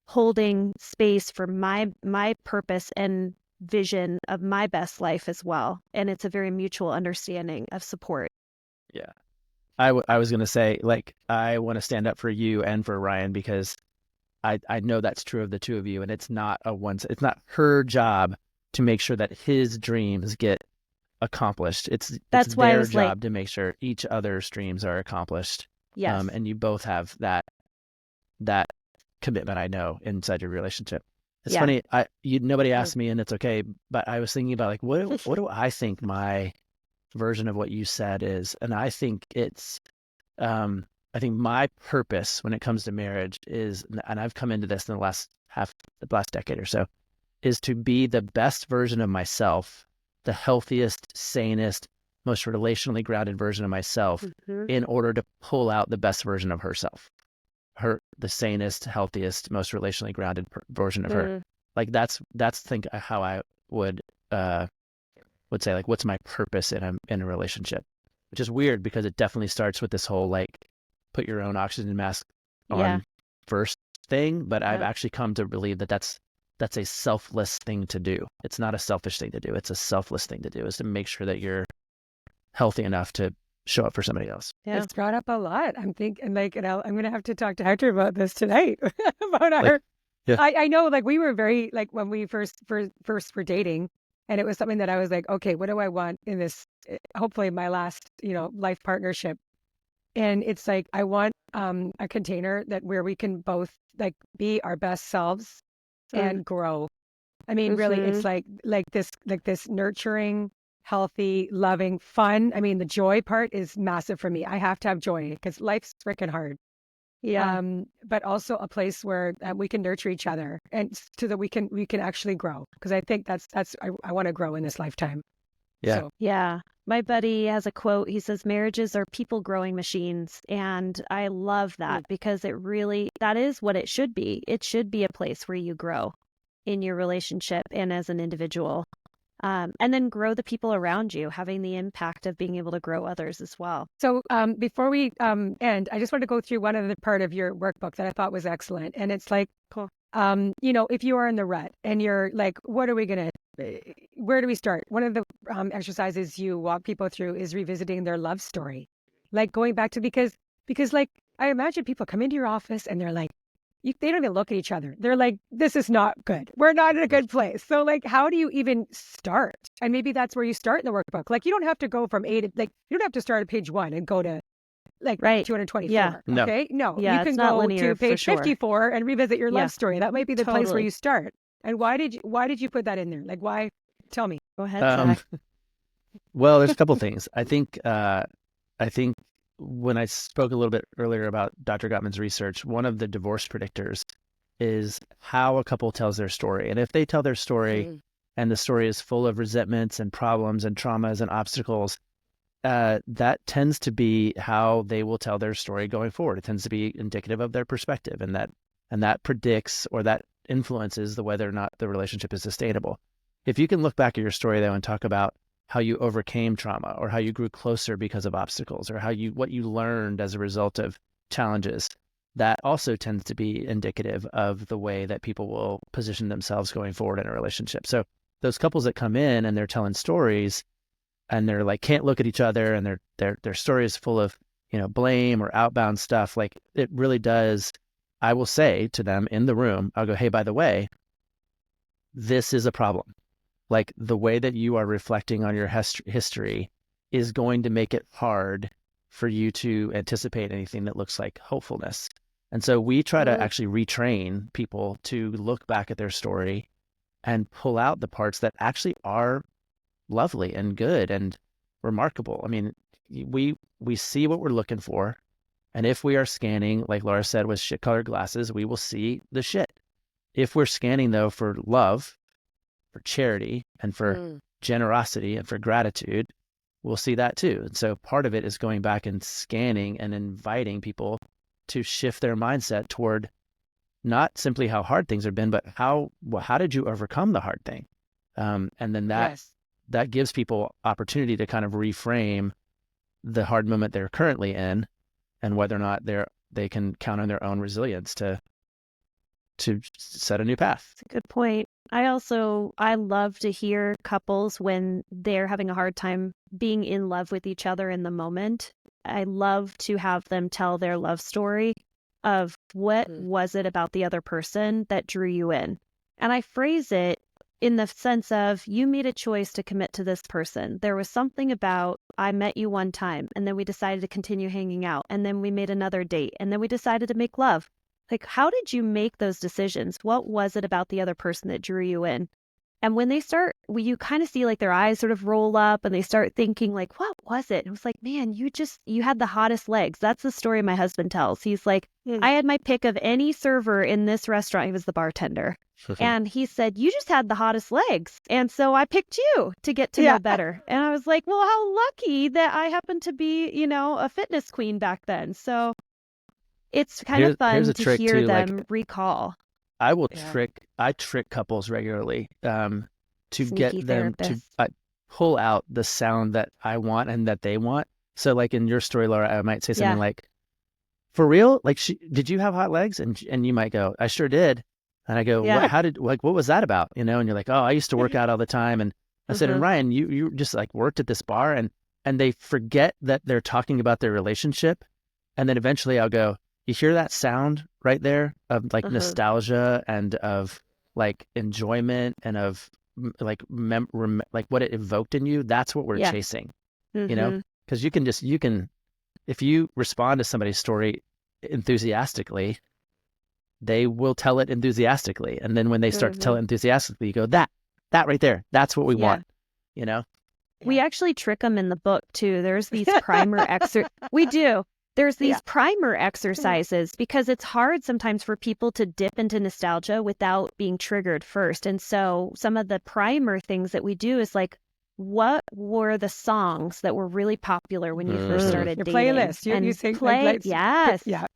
holding space for my purpose and vision of my best life as well. And it's a very mutual understanding of support. Yeah. I was going to say, like, I want to stand up for you and for Ryan, because I know that's true of the two of you, and it's not her job to make sure that his dreams get accomplished. It's their job to make sure each other's dreams are accomplished. Yes. And you both have that commitment, I know, inside your relationship. It's funny. Nobody asked me, and it's okay, but I was thinking about like, what do I think my version of what you said is? And I think it's, I think my purpose when it comes to marriage is, and I've come into this in the last decade or so, is to be the best version of myself, the healthiest, sanest, most relationally grounded version of myself, in order to pull out the best version of herself, the sanest, healthiest, most relationally grounded version of her. Like that's how I would say, like, what's my purpose in a relationship, which is weird because it definitely starts with this whole like put your own oxygen mask on first thing. But I've actually come to believe that that's that's a selfless thing to do. It's not a selfish thing to do. It's a selfless thing to do, is to make sure that you're healthy enough to show up for somebody else. Yeah. It's brought up a lot. I'm thinking like, and I'm going to have to talk to Hector about this tonight about our, yeah. I know like we were very, like when we first were dating, and it was something that I was like, okay, what do I want in this, hopefully my last, life partnership. And it's like, I want a container where we can both like be our best selves and grow. I mean, really, it's like this nurturing, healthy, loving, fun. I mean, the joy part is massive for me. I have to have joy because life's freaking hard. Yeah. But also a place where we can nurture each other, and so that we can actually grow. Because I think I want to grow in this lifetime. Yeah. So. Yeah. My buddy has a quote. He says, marriages are people growing machines. And I love that because that is what it should be. It should be a place where you grow in your relationship and as an individual. And then grow the people around you, having the impact of being able to grow others as well. So before we end, I just want to go through one other part of your workbook that I thought was excellent. And it's like, cool. If you are in the rut and you're like, where do we start? One of the exercises you walk people through is revisiting their love story. Like going back to, because like, I imagine people come into your office and they're like, they don't even look at each other. They're like, this is not good. We're not in a good place. So like, how do you even start? And maybe that's where you start in the workbook. Like, you don't have to go from you don't have to start at page 1 and go to like 224. Yeah. No. Okay. No, Yeah, you can it's not go linear, to page for sure. 54 and revisit your love story. That might be the place where Totally. you start. And why did you put that in there? Like, why? Tell me. Go ahead, Zach. Well, there's a couple things. I think when I spoke a little bit earlier about Dr. Gottman's research, one of the divorce predictors is how a couple tells their story. And if they tell their story and the story is full of resentments and problems and traumas and obstacles, that tends to be how they will tell their story going forward. It tends to be indicative of their perspective, and that predicts, or that influences the whether or not the relationship is sustainable. If you can look back at your story though and talk about how you overcame trauma, or how you grew closer because of obstacles, or what you learned as a result of challenges, that also tends to be indicative of the way that people will position themselves going forward in a relationship. So those couples that come in and they're telling stories and they're like, can't look at each other, and their story is full of, blame or outbound stuff, like it really does. I will say to them in the room, I'll go, hey, by the way, this is a problem. Like, the way that you are reflecting on your history is going to make it hard for you to anticipate anything that looks like hopefulness. And so we try to actually retrain people to look back at their story and pull out the parts that actually are lovely and good and remarkable. I mean, we see what we're looking for. And if we are scanning, like Laura said, with shit-colored glasses, we will see the shit. If we're scanning, though, for love, for charity, and for generosity, and for gratitude, we'll see that too. And so part of it is going back and scanning and inviting people to shift their mindset toward not simply how hard things have been, but how did you overcome the hard thing? And then that gives people opportunity to kind of reframe the hard moment they're currently in, and whether or not they can count on their own resilience to set a new path. That's a good point. I love to hear couples when they're having a hard time being in love with each other in the moment. I love to have them tell their love story of what was it about the other person that drew you in. And I phrase it in the sense of, you made a choice to commit to this person. There was something about, I met you one time, and then we decided to continue hanging out, and then we made another date, and then we decided to make love. Like, how did you make those decisions? What was it about the other person that drew you in? And when they start, you kind of see like their eyes sort of roll up and they start thinking like, what was it? And it was like, man, you had the hottest legs. That's the story my husband tells. He's like, I had my pick of any server in this restaurant. He was the bartender. And he said, you just had the hottest legs. And so I picked you to get to know better. And I was like, well, how lucky that I happened to be, a fitness queen back then. So it's kind of fun to hear them recall. I trick couples regularly to Sneaky get them therapist. to pull out the sound that I want and that they want. So like in your story, Laura, I might say something like, for real? Like, did you have hot legs? And you might go, I sure did. And I go, Yeah. what was that about? And you're like, oh, I used to work out all the time. And I said, and Ryan, you just like worked at this bar, and they forget that they're talking about their relationship. And then eventually I'll go, you hear that sound right there of like nostalgia and of like enjoyment and of like like what it evoked in you. That's what we're chasing, because you can, if you respond to somebody's story enthusiastically, they will tell it enthusiastically. And then when they start to tell it enthusiastically, you go, that right there, that's what we want, We actually trick them in the book too. There's these primer we do. There's these primer exercises because it's hard sometimes for people to dip into nostalgia without being triggered first. And so some of the primer things that we do is like, what were the songs that were really popular when you first started Your dating? playlist. You sing yes. Yeah.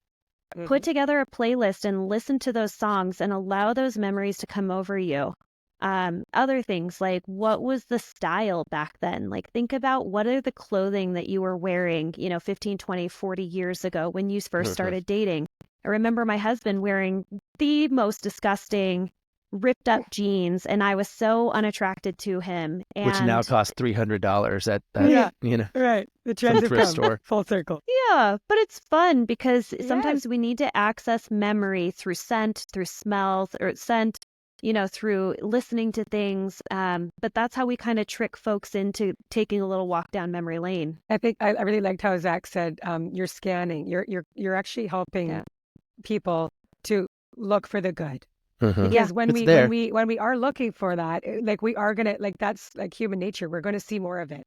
Put together a playlist and listen to those songs and allow those memories to come over you. Other things like, what was the style back then? Like, think about what are the clothing that you were wearing, 15, 20, 40 years ago when you first started dating. I remember my husband wearing the most disgusting ripped up jeans, and I was so unattracted to him. Which now costs $300 at right. The trends have thrift come store. full circle. Yeah, but it's fun because sometimes we need to access memory through scent, through smells, or scent, through listening to things. But that's how we kind of trick folks into taking a little walk down memory lane. I think I really liked how Zach said, you're scanning. You're actually helping people to look for the good. Because when we are looking for that, like we are gonna, like that's like human nature. We're going to see more of it.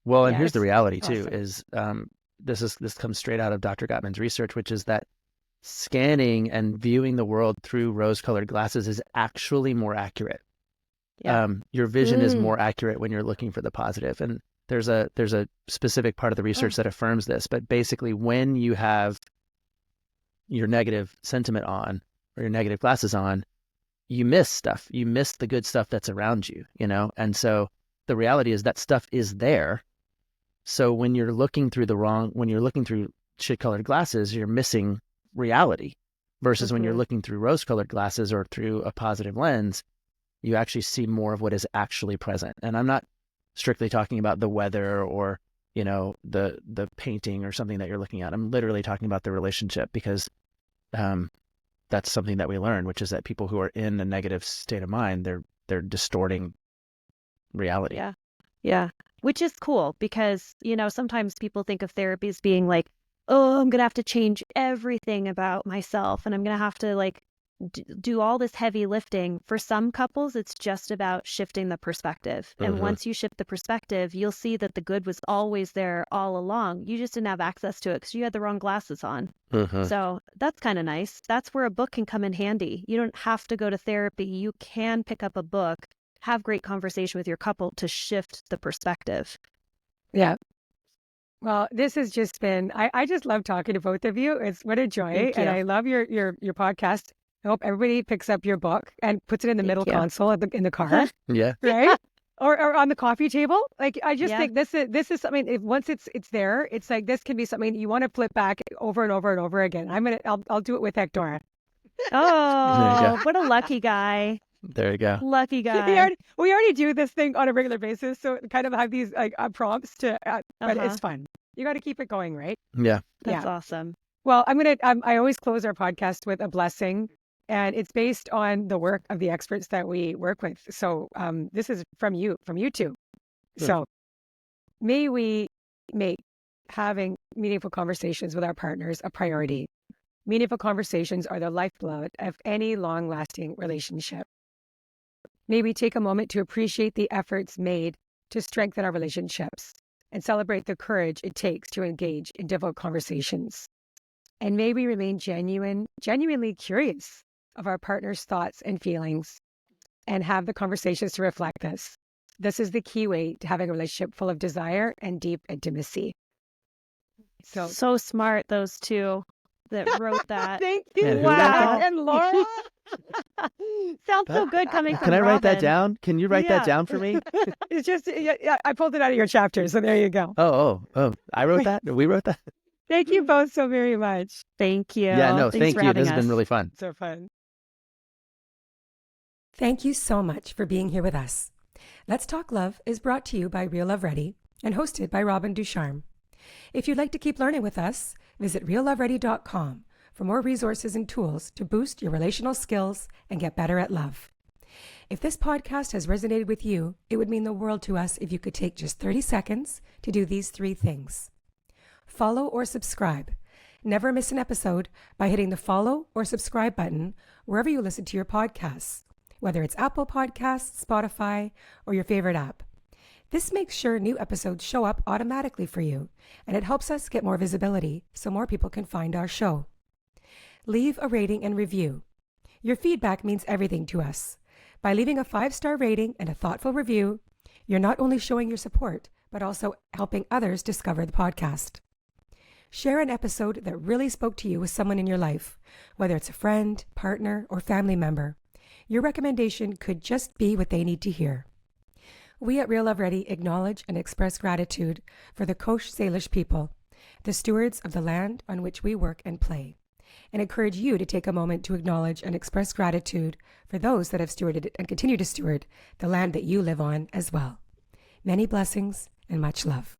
Well, and here's the reality too: is this comes straight out of Dr. Gottman's research, which is that scanning and viewing the world through rose-colored glasses is actually more accurate. Your vision is more accurate when you're looking for the positive. And there's a specific part of the research that affirms this. But basically, when you have your negative sentiment on or your negative glasses on, you miss stuff. You miss the good stuff that's around you, And so the reality is that stuff is there. So when you're looking through shit-colored glasses, you're missing reality. Versus when you're looking through rose-colored glasses or through a positive lens, you actually see more of what is actually present. And I'm not strictly talking about the weather or, the painting or something that you're looking at. I'm literally talking about the relationship, because that's something that we learn, which is that people who are in a negative state of mind, they're distorting reality. Yeah. Which is cool because, sometimes people think of therapy as being like, oh, I'm going to have to change everything about myself and I'm going to have to like do all this heavy lifting. For some couples, it's just about shifting the perspective. And once you shift the perspective, you'll see that the good was always there all along. You just didn't have access to it because you had the wrong glasses on. So that's kind of nice. That's where a book can come in handy. You don't have to go to therapy. You can pick up a book, have great conversation with your couple to shift the perspective. Yeah. Well, this has just been, I just love talking to both of you. It's what a joy. And I love your podcast. I hope everybody picks up your book and puts it in the middle console in the car. Yeah. Right? Or on the coffee table. Like, I just think this is something, if once it's there, it's like, this can be something you want to flip back over and over and over again. I'll do it with Hector. Oh, what a lucky guy. There you go. Lucky guy. We already do this thing on a regular basis. So kind of have these like prompts to, but it's fun. You got to keep it going, right? Yeah. That's awesome. Well, I always close our podcast with a blessing, and it's based on the work of the experts that we work with. So this is from you two. So may we make having meaningful conversations with our partners a priority. Meaningful conversations are the lifeblood of any long-lasting relationship. May we take a moment to appreciate the efforts made to strengthen our relationships and celebrate the courage it takes to engage in difficult conversations. And may we remain genuinely curious of our partner's thoughts and feelings and have the conversations to reflect this. This is the key way to having a relationship full of desire and deep intimacy. So smart, those two that wrote that. Thank you. And Wow. And Laura. Sounds so good coming from Can I write Robin. that down? Can you write that down for me? It's just, I pulled it out of your chapter. So there you go. Oh, I wrote that? We wrote that? Thank you both so very much. Thank you. Yeah, no, Thanks thank for you. having This has us. been really fun. So fun. Thank you so much for being here with us. Let's Talk Love is brought to you by Real Love Ready and hosted by Robin Ducharme. If you'd like to keep learning with us, visit realloveready.com for more resources and tools to boost your relational skills and get better at love. If this podcast has resonated with you, it would mean the world to us if you could take just 30 seconds to do these 3 things. Follow or subscribe. Never miss an episode by hitting the follow or subscribe button wherever you listen to your podcasts, whether it's Apple Podcasts, Spotify, or your favorite app. This makes sure new episodes show up automatically for you, and it helps us get more visibility so more people can find our show. Leave a rating and review. Your feedback means everything to us. By leaving a 5-star rating and a thoughtful review, you're not only showing your support, but also helping others discover the podcast. Share an episode that really spoke to you with someone in your life, whether it's a friend, partner, or family member. Your recommendation could just be what they need to hear. We at Real Love Ready acknowledge and express gratitude for the Coast Salish people, the stewards of the land on which we work and play, and encourage you to take a moment to acknowledge and express gratitude for those that have stewarded and continue to steward the land that you live on as well. Many blessings and much love.